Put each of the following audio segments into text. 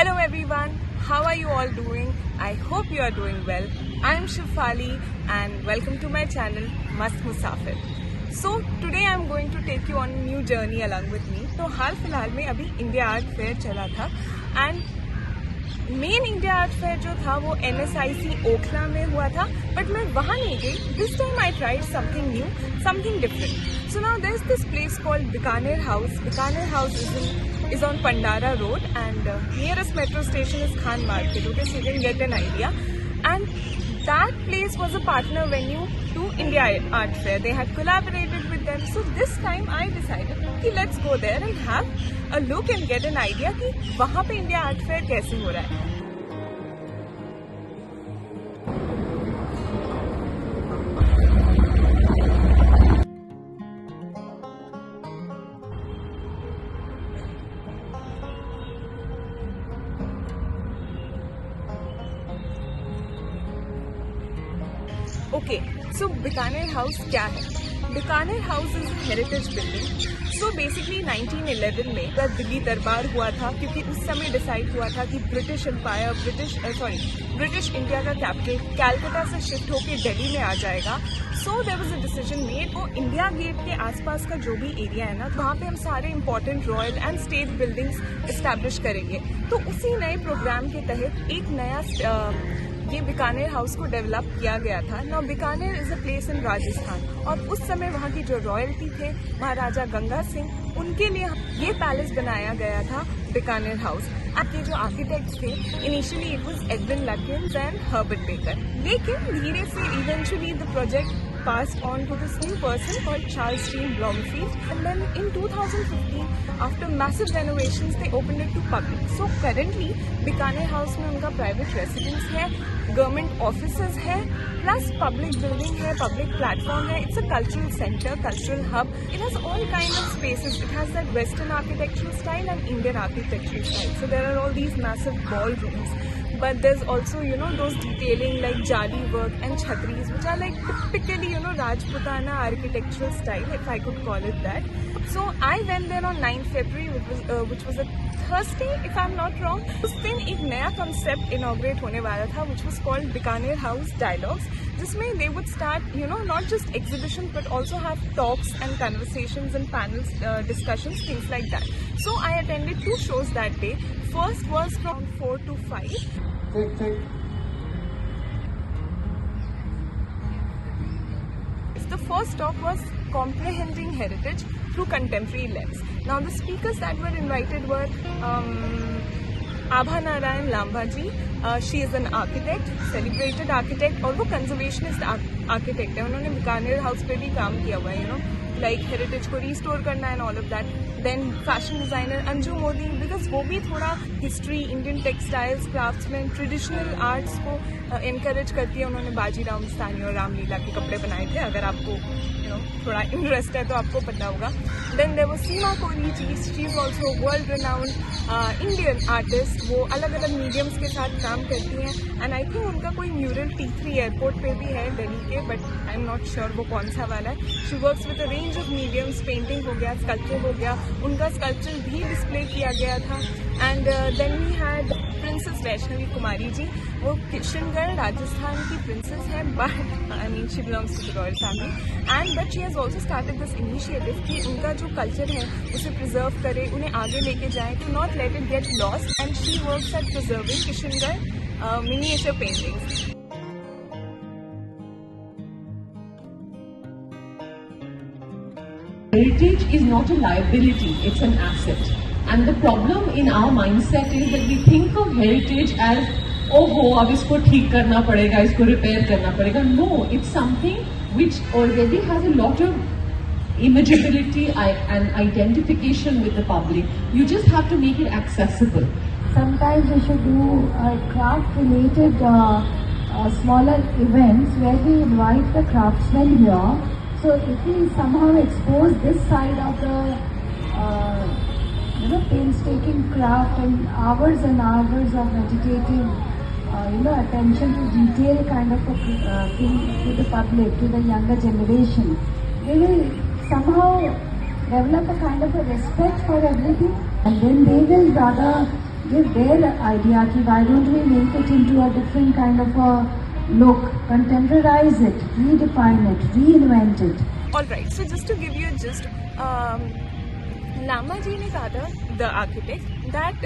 Hello everyone, how are you all doing? I hope you are doing well. I am Shifali and welcome to my channel Mast Musafir. So today I am going to take you on a new journey along with me. तो हाल फिलहाल में अभी India art fair चला था and main India art fair जो था वो NSIC Okhla में हुआ था, बट मैं वहाँ नहीं गई. This time I tried something new, something different. So now there is this place called Bikaner House. Bikaner House is on Pandara Road and nearest metro station is Khan Market. Okay, so you can get an idea. And that place was a partner venue to India Art Fair. They had collaborated with them. So this time I decided कि let's go there and have a look and get an idea कि वहाँ पे India Art Fair कैसे हो रहा है. Okay, सो Bikaner house क्या है? Bikaner house is heritage building. So basically 1911 में जब दिल्ली दरबार हुआ था, क्योंकि उस समय डिसाइड हुआ था कि ब्रिटिश इंडिया का कैपिटल कैलकाटा से शिफ्ट होकर दिल्ली में आ जाएगा. So there was a decision made और इंडिया गेट के आसपास का जो भी एरिया है ना, वहाँ पे हम सारे important royal and state buildings establish करेंगे. तो उसी नए प्रोग्राम के तहत एक नया ये बीकानेर हाउस को डेवलप किया गया था. Now Bikaner is a place in Rajasthan और उस समय वहाँ की जो रॉयल्टी थे महाराजा गंगा सिंह, उनके लिए ये पैलेस बनाया गया था बीकानेर हाउस. आपके जो आर्किटेक्ट्स थे initially it was Edwin Lutyens and Herbert Baker, लेकिन धीरे से eventually the project passed on to this new person called Charles Jean Blomfield, and then in 2015 after massive renovations they opened it to public. So currently Bikaner House में उनका private residence है, government offices है, plus public building है, public platform है. It's a cultural center, cultural hub. It has all kind of spaces. It has that western architectural style and Indian architectural style. So there are all these massive ballrooms. But there's also, you know, those detailing like jali work and chhatris, which are like typically, you know, Rajputana architectural style, if I could call it that. So I went there on 9th February, which was a Thursday, if I'm not wrong. उस दिन एक नया concept inaugurate होने वाला था, which was called Bikaner House Dialogues, जिसमें they would start, you know, not just exhibitions but also have talks and conversations and panels, discussions, things like that. So I attended 2 shows that day. First was from 4 to 5. The first talk was Comprehending Heritage Through Contemporary Lens. Now the speakers that were invited were Abha Narayan Lamba ji. She is an architect, celebrated architect, और वो conservationist architect है. उन्होंने Bikaner house पे भी काम किया हुआ है, you know, like हेरिटेज को रिस्टोर करना and all of that. Then fashion designer Anju Modi, because वो भी थोड़ा history, Indian textiles, craftsman, traditional arts को एनकरेज करती है. उन्होंने बाजीराव मस्तानी और रामलीला के कपड़े बनाए थे, अगर आपको थोड़ा इंटरेस्ट है तो आपको पता होगा. Then there was Seema Kohli ji. She is also world renowned Indian artist. वो अलग अलग मीडियम्स के साथ काम करती हैं एंड आई थिंक उनका कोई म्यूरल T3 एयरपोर्ट पे भी है दिल्ली के, but I am not sure वो कौन सा वाला है. She works with a range of mediums. Painting हो गया, स्कल्पचर हो गया, उनका स्कल्पचर भी डिस्प्ले किया गया था. And then we had princess Vaishnavi Kumari ji. वो किशनगढ़ राजस्थान की प्रिंसेस है, but I mean she belongs to the royal family and but she has also started this initiative कि उनका जो कल्चर है उसे प्रिजर्व करे, उन्हें आगे लेके जाए, to not let it get lost. And she works at preserving Kishangarh miniature paintings. Heritage is not a liability, it's an asset. And the problem in our mindset is that we think of heritage as, oh ho, अब इसको ठीक करना पड़ेगा, इसको repair करना पड़ेगा. No, it's something which already has a lot of imageability and identification with the public. You just have to make it accessible. Sometimes we should do craft-related smaller events where we invite the craftsmen here. So if we somehow expose this side of the painstaking craft and hours of meditative attention to detail kind of a thing to the public, to the younger generation, they will somehow develop a kind of a respect for everything, and then they will rather give their idea ki why don't we make it into a different kind of a look, contemporarize it, redefine it, reinvent it. Alright, so just to give you a gist, Lama ji ne kaha tha, the architect, that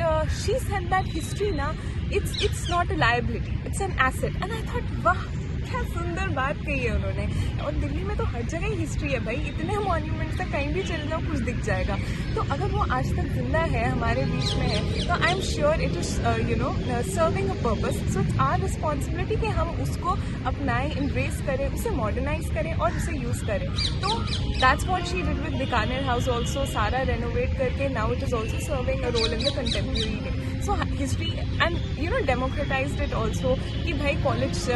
she said that history na, it's not a liability, it's an asset. And I thought, वाह क्या सुंदर बात कही है उन्होंने. और दिल्ली में तो हर जगह ही हिस्ट्री है भाई, इतने मॉन्यूमेंट्स तक कहीं भी चले जाओ कुछ दिख जाएगा. तो अगर वो आज तक जिंदा है, हमारे बीच में है, तो I am sure it is serving a purpose. So it's our responsibility कि हम उसको अपनाएं, एम्ब्रेस करें, उसे मॉडर्नाइज करें और उसे यूज करें. तो that's what she did with Bikaner house also. सारा रेनोवेट करके now it is also serving a role in the contemporary day. So history and democratized it also कि भाई कॉलेज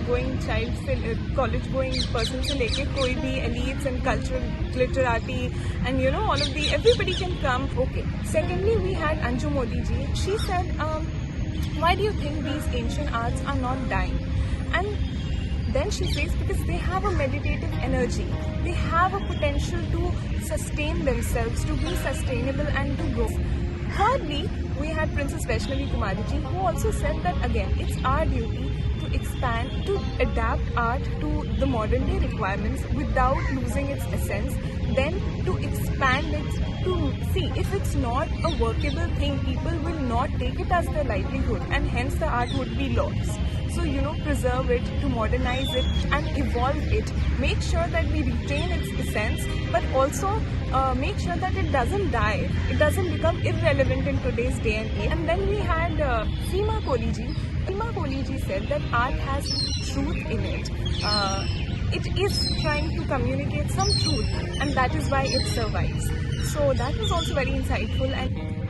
गोइंग चाइल्ड से, कॉलेज गोइंग पर्सन से लेके कोई भी elites and cultural literati and all of the everybody can come. Okay. Secondly we had Anju Modi ji. She said why do you think these ancient arts are not dying? And then she says because they have a meditative energy, they have a potential to sustain themselves, to be sustainable and to grow. Thirdly, we had Princess Vaishnavi Kumari ji, who also said that again it's our duty to expand, to adapt art to the modern day requirements without losing its essence, then to expand it, to see if it's not a workable thing, people will not take it as their livelihood and hence the art would be lost. So preserve it, to modernize it and evolve it, make sure that we retain its essence, but also make sure that it doesn't die, it doesn't become irrelevant in today's day and age. And then we had Seema Kohli ji. Seema Kohli ji said that art has truth in it. It is trying to communicate some truth and that is why it survives. So that was also very insightful.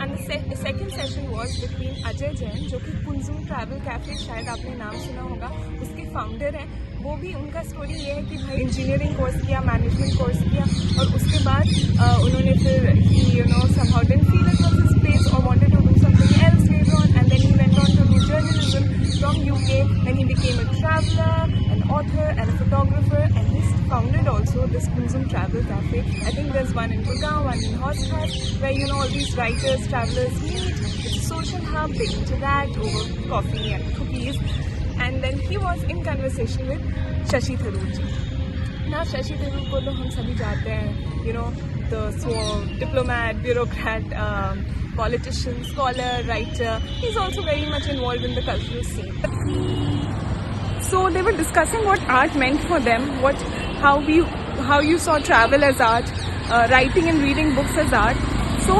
And the second session was between Ajay Jain, जो कि Kunzum travel cafe, शायद आपने नाम सुना होगा, उसके founder हैं. वो भी उनका स्टोरी ये है कि भाई इंजीनियरिंग कोर्स किया, मैनेजमेंट कोर्स किया और उसके बाद उन्होंने फिर somehow didn't feel it was his place or wanted to do something else later on, and then he went on to do journalism from UK. Then he became a traveller, an author and a photographer, and he founded also this Kunzum Travel Cafe. I think there's one in Gurgaon, one in Horsehead, where all these writers, travellers meet. It's a social hub, they interact over coffee and cookies. And then he was in conversation with Shashi Tharoor ji. Now Shashi Tharoor को तो हम सभी जानते हैं, the diplomat, bureaucrat, politician, scholar, writer. He's also very much involved in the cultural scene. So they were discussing what art meant for them, how you saw travel as art, writing and reading books as art. So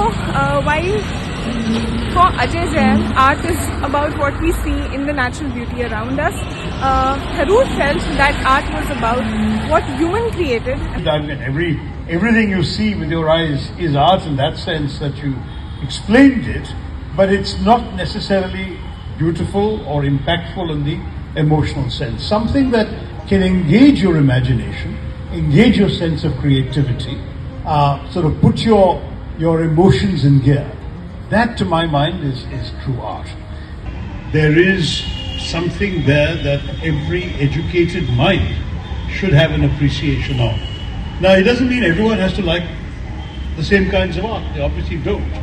while for Ajay Jain, art is about what we see in the natural beauty around us, Tharoor felt that art was about what human created. I mean, everything you see with your eyes is art in that sense that you explained it, but it's not necessarily beautiful or impactful in the emotional sense. Something that can engage your imagination, engage your sense of creativity, sort of put your emotions in gear. That, to my mind, is true art. There is something there that every educated mind should have an appreciation of. Now, it doesn't mean everyone has to like the same kinds of art. They obviously don't.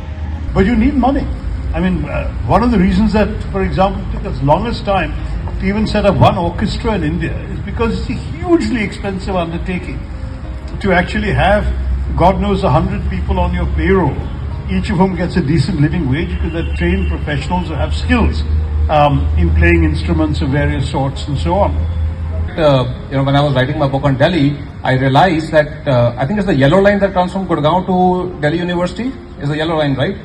But you need money. I mean, one of the reasons that, for example, it took us longest time to even set up one orchestra in India is because it's a hugely expensive undertaking to actually have, God knows, 100 people on your payroll, each of whom gets a decent living wage because they're trained professionals who have skills in playing instruments of various sorts and so on. When I was writing my book on Delhi, I realized that I think it's the yellow line that comes from Gurgaon to Delhi University. Is the yellow line, right?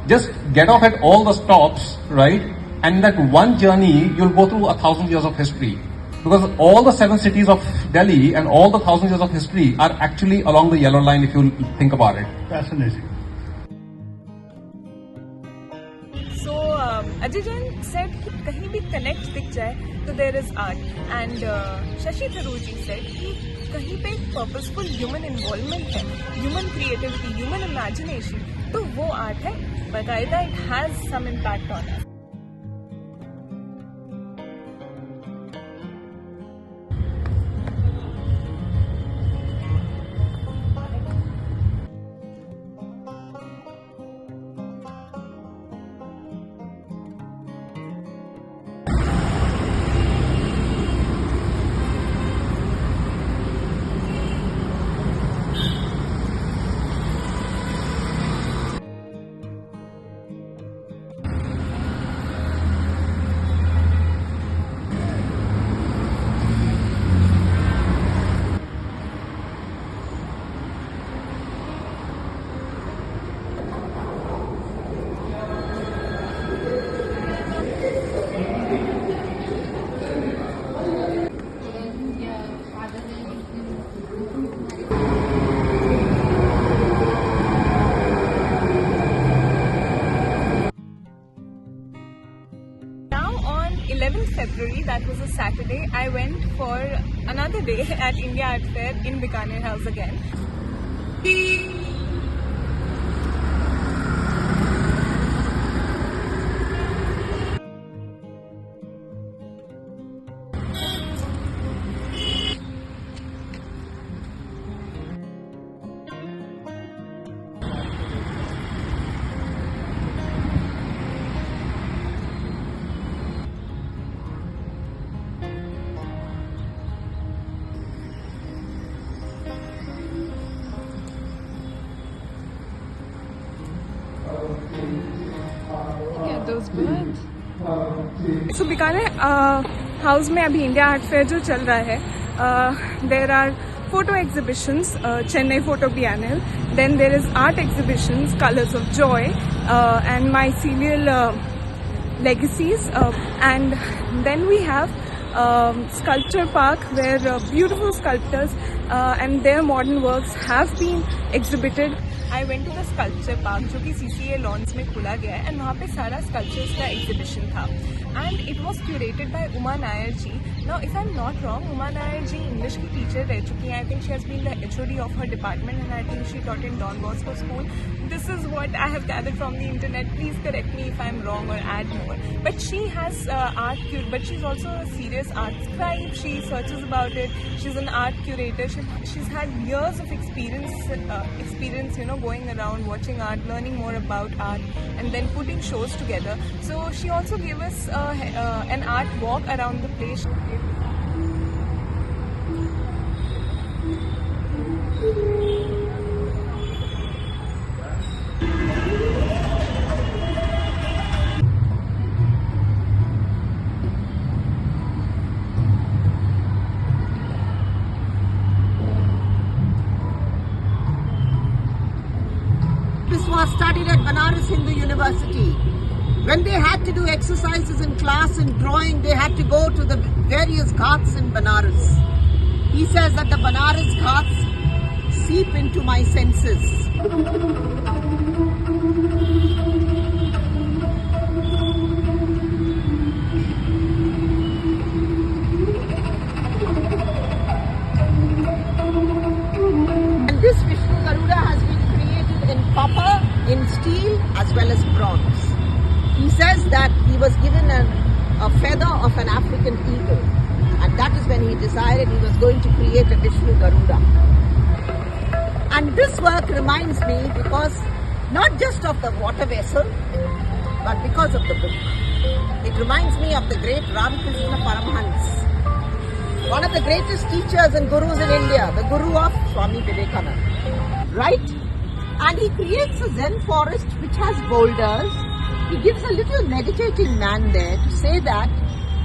Just get off at all the stops, right? And in that one journey, you'll go through 1,000 years of history. Because all the 7 cities of Delhi and all the 1,000 years of history are actually along the yellow line if you think about it. Fascinating. So Ajay Jain said कि कहीं भी connect दिख जाए तो there is art, and Shashi Tharoor ji said कि कहीं पे purposeful human involvement है, human creativity, human imagination, तो वो art है, बकायदा it has some impact on us. 11th February, that was a Saturday, I went for another day at India Art Fair in Bikaner House again. Yeah, those birds. So Bikaner house में अभी India art fair जो चल रहा है, there are photo exhibitions, Chennai Photo Biennale, then there is art exhibitions, Colors of Joy, and mycelial legacies, and then we have sculpture park where beautiful sculptors and their modern works have been exhibited. I went to the sculpture park जो कि CCA lawns में खुला गया है, and वहाँ पे सारा sculptures का exhibition था, and it was curated by Uma Nair ji. Now if I'm not wrong, Uma Nair ji English की teacher रह चुकी हैं. I think she has been the HOD of her department, and I think she taught in Don Bosco school. This is what I have gathered from the internet. Please correct me if I'm wrong or add more. But she has but she's also a serious art scribe. She searches about it. She's an art curator. She's had years of experience, you know, going around watching art, learning more about art, and then putting shows together. So she also gave us an art walk around the place. This was studied at Banaras Hindu University. When they had to do exercises in class in drawing, they had to go to the various ghats in Banaras. He says that the Banaras ghats seep into my senses. And this Vishnu Garuda has been created in copper, in steel as well as bronze. He says that he was given a feather of an African eagle, and that is when he decided he was going to create a Vishnu Garuda. And this work reminds me because not just of the water vessel, but because of the book. It reminds me of the great Ramakrishna Paramhans, one of the greatest teachers and gurus in India, the guru of Swami Bikaner, right? And he creates a Zen forest which has boulders. He gives a little meditating man there to say that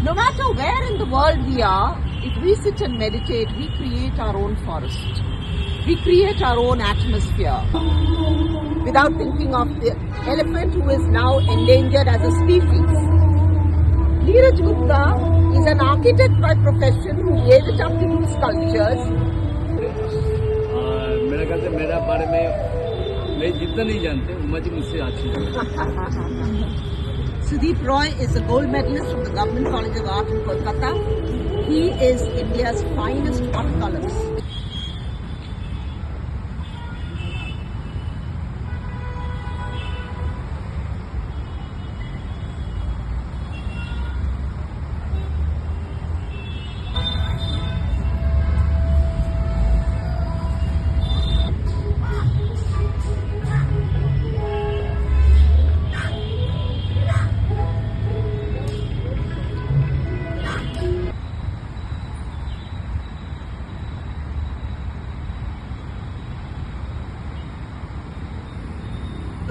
no matter where in the world we are, if we sit and meditate, we create our own forest. We create our own atmosphere without thinking of the elephant who is now endangered as a species. Neeraj Gupta is an architect by profession who gave it up to do sculptures. मेरे ख्याल से मेरा बारे में मैं जितना नहीं जानते उम्मीद मुझसे अच्छी Sudeep Roy is a gold medalist from the Government College of Art in Kolkata. He is India's finest watercolorist.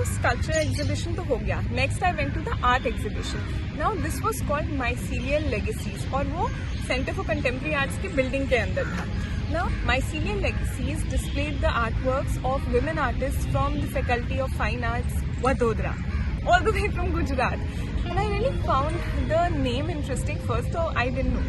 Sculpture exhibition तो हो गया. Next I went to the art exhibition. Now this was called Mycelial Legacies, और वो Center for Contemporary Arts की building के अंदर था. Now Mycelial Legacies displayed the artworks of women artists from the Faculty of Fine Arts, Vadodara, all the way from Gujarat. and I really found the name interesting. First, so I didn't know.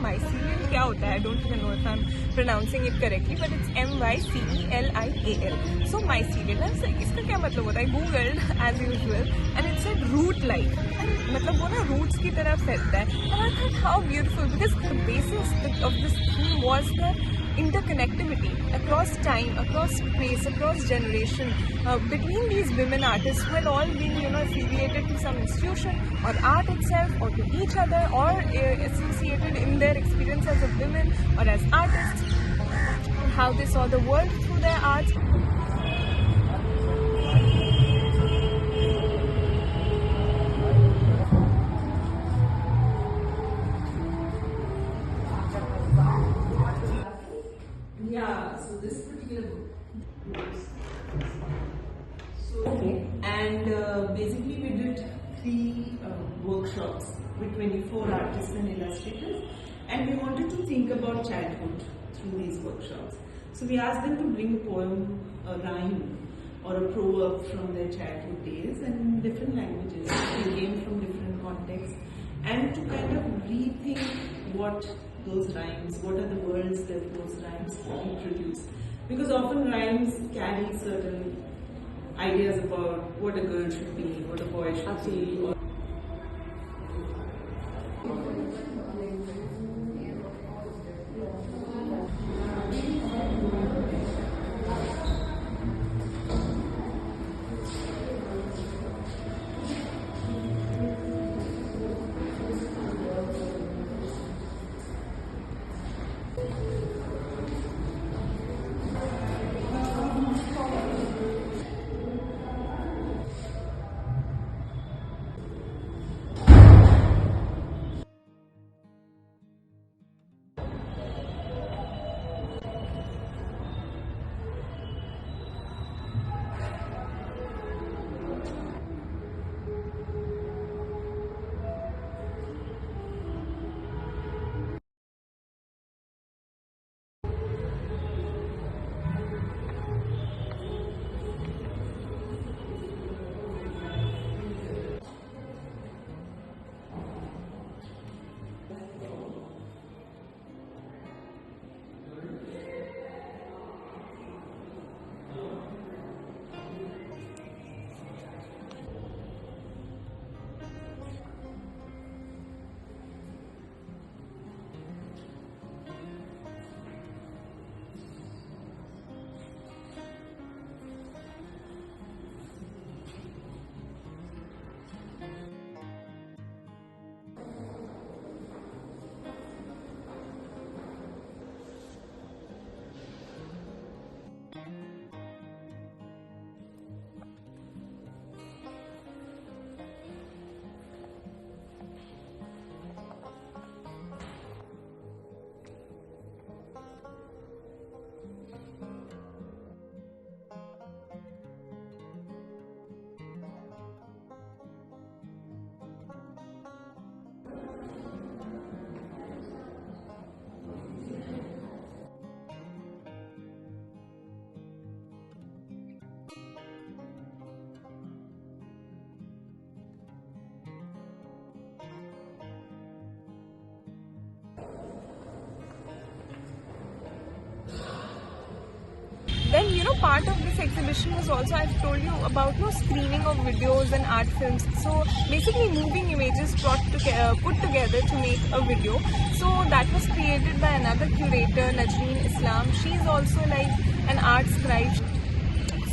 Mycelial क्या होता है? I don't even know if I'm pronouncing it correctly, but it's MYCELIAL. So mycelial. I was like, इसका क्या मतलब होता है? Googled as usual, and it said root-like. And मतलब वो ना roots की तरह फैलता है. And I thought how beautiful, because the basis of this theme was the interconnectivity across time, across space, across generation, between these women artists who had all been, affiliated to some institution or art itself, or to each other, or associated in their experience as a women or as artists, and how they saw the world through their arts. Yeah, so this particular book. And basically we did 3 workshops with 24 artists and illustrators, and we wanted to think about childhood through these workshops. So we asked them to bring a poem, a rhyme, or a proverb from their childhood days and different languages. They came from different contexts, and to kind of rethink what those rhymes, what are the words that those rhymes reproduce. Because often rhymes carry certain ideas about what a girl should be, what a boy should be. Or Then, part of this exhibition was also, I've told you about screening of videos and art films. So basically moving images put together to make a video. So that was created by another curator, Najreen Islam. She's also like an art scribe.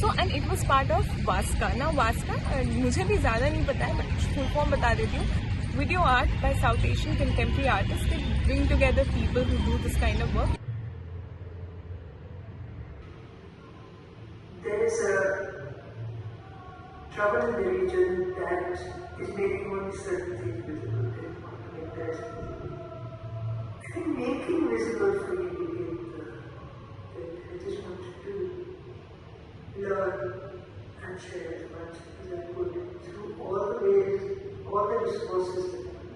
So, and it was part of VASCA. Now VASCA, मुझे भी ज़्यादा नहीं पता है, but full form बता देती हूँ. Video art by South Asian contemporary artists. They bring together people who do this kind of work. There is a trouble in the region that is making only certain things visible. They want to make the rest visible. I think making visible for me became I just wanted to learn and share as much as I could through all the ways, all the resources that one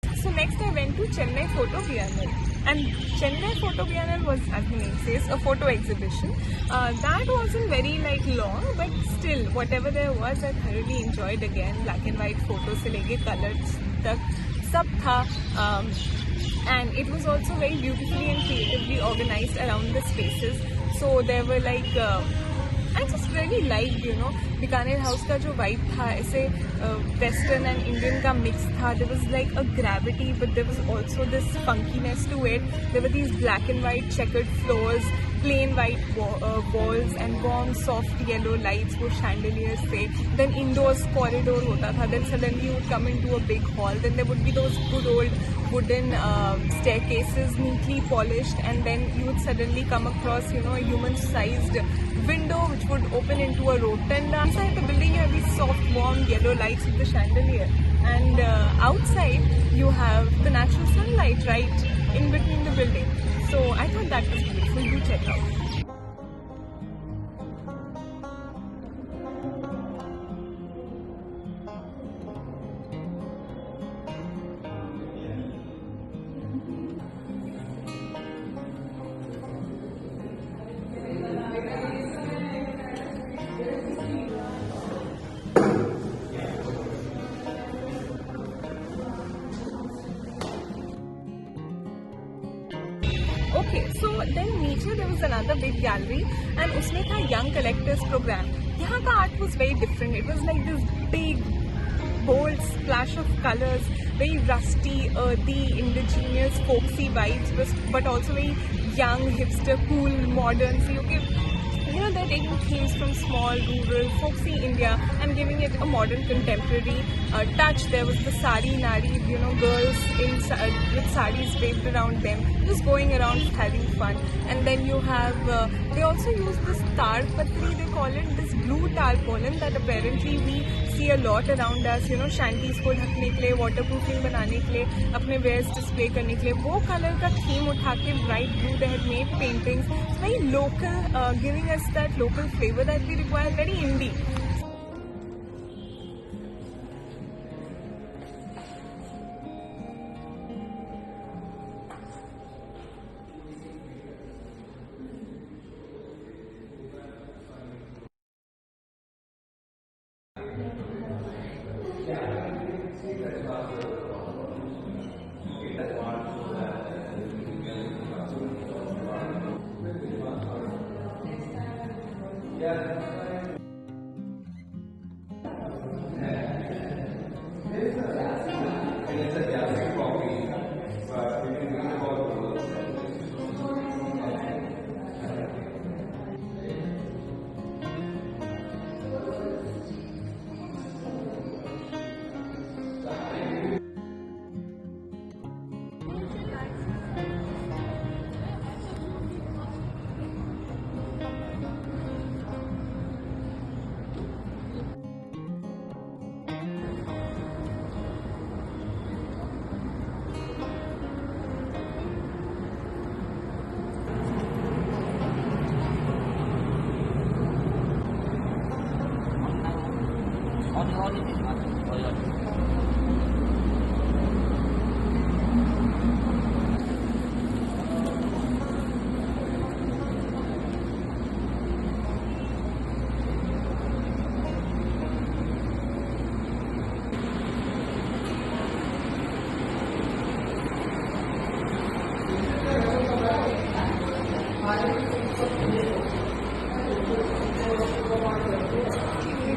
has. So next I went to Chennai Photo Biennale. And Chennai Photo Biennale was, as the name says, a photo exhibition. That wasn't very long, but still, whatever there was, I thoroughly enjoyed again. Black and white photos se leke colors tak sab tha. And it was also very beautifully and creatively organized around the spaces. So there were I just really liked, Bikaner house का जो vibe था, ऐसे western and Indian का mix था. There was like a gravity, but there was also this funkiness to it. There were these black and white checkered floors, plain white walls, and warm soft yellow lights, वो chandeliers थे. Then indoors corridor होता था. Then suddenly you would come into a big hall. Then there would be those good old wooden staircases, neatly polished, and then you would suddenly come across, a human-sized window which would open into a rotunda. Inside the building you have these soft, warm yellow lights with the chandelier, and outside you have the natural sunlight right in between the building. So I thought that was beautiful. Do check out. Okay, so then नीचे there was another big gallery and उसमें था Young Collectors Program. यहाँ का art was very different. It was like this big, bold splash of colors, very rusty, earthy, indigenous, folksy vibes, but also very young, hipster, cool, modern. So they're taking themes from small, rural, folksy India and giving it a modern, contemporary touch. There was the sari nari, girls with saris draped around them, just going around having fun. And then you have, they also use this tar patri, they call it, this blue tarpaulin that apparently we see a lot around us, shanties को ढकने के लिए, waterproofing बनाने के लिए, अपने wares display करने के लिए. वो color का theme उठा के bright blue, they had made paintings. It's very local, giving us that local flavor that we require, very indie.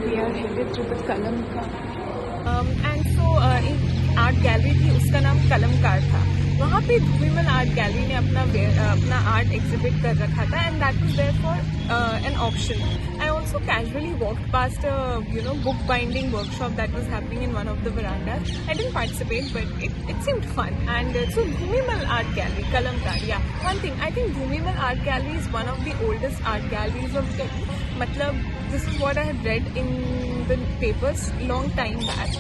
We are headed to the Kalamkar. And so एक art gallery थी, उसका नाम कलमकार था. वहाँ पे धूमिमल आर्ट गैलरी ने अपना art exhibit कर रखा था, and that was there for an option. I also casually walked past a book binding workshop that was happening in one of the verandas. I didn't participate, but it seemed fun. And so Dhoomimal Art Gallery, Kalamkar. Yeah, one thing, I think Dhoomimal Art Gallery is one of the oldest art galleries of Delhi. Matlab, this is what I had read in the papers long time back,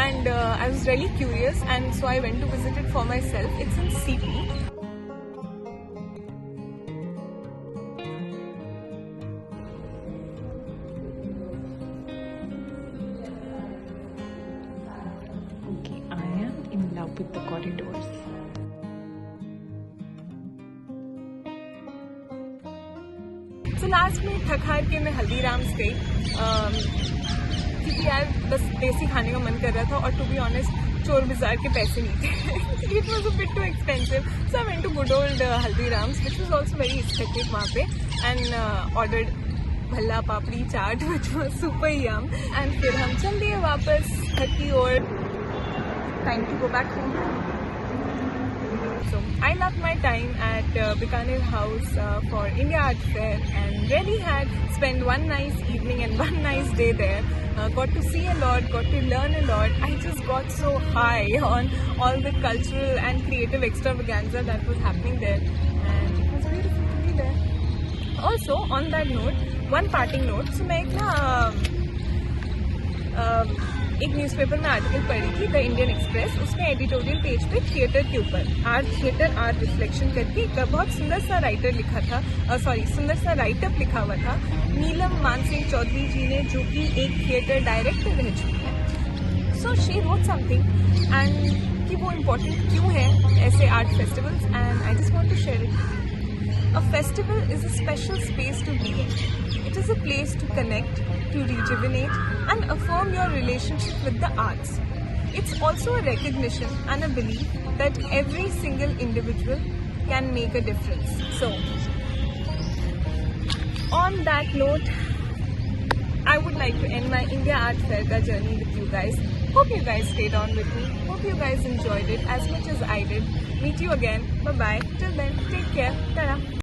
and I was really curious, and so I went to visit it for myself. It's in CP. Okay, I am in love with the corridors. Last में थक हार के मैं हल्दीराम्स गई क्योंकि यार बस देसी खाने का मन कर रहा था, और टू बी ऑनेस्ट चोर बाजार के पैसे नहीं थे. It was a bit too expensive, so I went to good old Haldiram's which was also very aesthetic वहाँ पे, and ordered bhalla papdi chaat which was super yum. एंड फिर हम चल दिए वापस घर की ओर. Time to go back home. So I loved my time at Bikaner House for India Art Fair, and really had spent one nice evening and one nice day there. Got to see a lot, got to learn a lot. I just got so high on all the cultural and creative extravaganza that was happening there, and it was beautiful to be there. Also on that note, one parting note. So मैं एक newspaper में article पढ़ी थी, the Indian express. उसमें editorial page पे theatre के ऊपर theatre art reflection करके एक बहुत सुंदर सा राइटर लिखा था, सुंदर सा राइटअप लिखा हुआ था नीलम मानसिंह चौधरी जी ने, जो कि एक थिएटर डायरेक्टर रह चुकी है. So she wrote something, and कि वो इम्पोर्टेंट क्यों है ऐसे art festivals, and I just want to share it. A festival is a special space to be in. It is a place to connect, to rejuvenate, and affirm your relationship with the arts. It's also a recognition and a belief that every single individual can make a difference. So, on that note, I would like to end my India Art Fair ka journey with you guys. Hope you guys stayed on with me. Hope you guys enjoyed it as much as I did. Meet you again. Bye bye. Till then, take care. Ta-da.